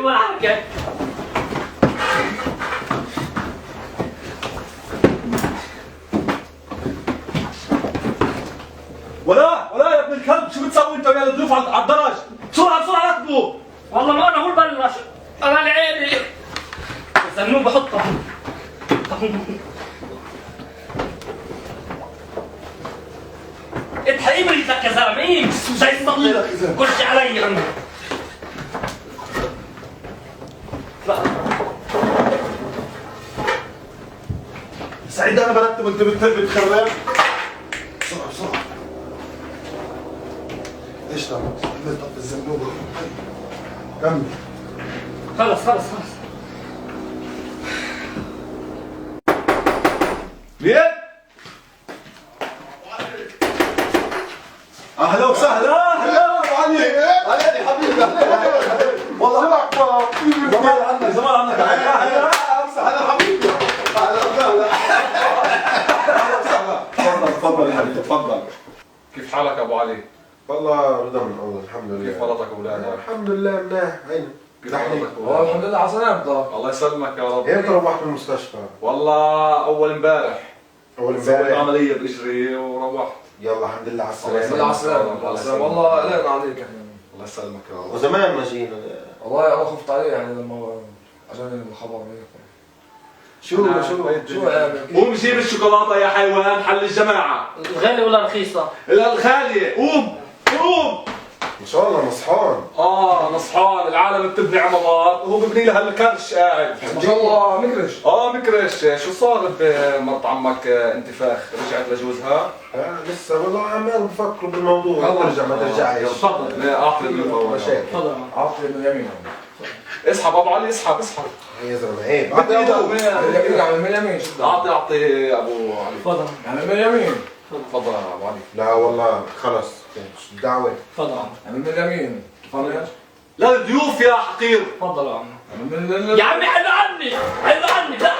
ولا حركة. ولا يا ابن الكلب، شو بتسوي انت ويا الضيوف على الدرج؟ بسرعة بسرعة ركبوا. والله ما انا هو البلش. انا العيني. الزنوب بحطها. اضحك بريدك يا زلمه، ايه جاي تصلي كل شيء علي انا. سعيد انا برتب وانت بتخرب. بسرعة بسرعة. ايش تعمل؟ عملت طب الزنوبة. كمل. خلص. مين؟ اهلا وسهلا. اهلا ابو علي. اهلا يا حبيبي. والله اكبر. زمان عنك. اهلا حبيبي. اهلا وسهلا. تفضل يا حبيبي تفضل. كيف حالك ابو علي؟ والله رضا من الله الحمد لله. كيف مرضك واولادك؟ الحمد لله منيح. عيني كيف مرضك والله الحمد لله على سلامتك. الله يسلمك يا رب. امتى روحت من المستشفى؟ والله اول امبارح اول سويت امبارح. عمليه باجري وروحت. يلا الحمد لله على الله السلامة. الحمد لله على السلامة. والله قلقنا عليك يعني. الله يسلمك يا رب. وزمان ما جينا. والله انا خفت عليه يعني لما اجاني الخبر هيك. شو يعني؟ قوم جيب الشوكولاته يا حيوان، حل الجماعه. غالي ولا رخيصة؟ الغاليه، قوم. ما شاء الله مصحون. نصحان، العالم بتبني عمارات وهو ببني لها الكرش قاعد. ما شاء الله مكرش. مكرش. شو صار بمرت عمك انتفاخ؟ رجعت لجوزها؟ لسه والله عمال بفكروا بالموضوع. ترجع ما ترجعش. تفضل. اعطي الضيوف مشاكل. تفضل. عاطي من اليمين. اسحب ابو علي، اسحب. يا زلمه عيب. بدي من اليمين يعني من اليمين. شو اعطي ابو علي. تفضل. يعني من اليمين. تفضل يا ابو علي. لا والله خلص الدعوه. تفضل. يعني من اليمين. تفضل. لا الضيوف يا حقير. تفضل يا عم. يعني من يا عمي حلو عني لا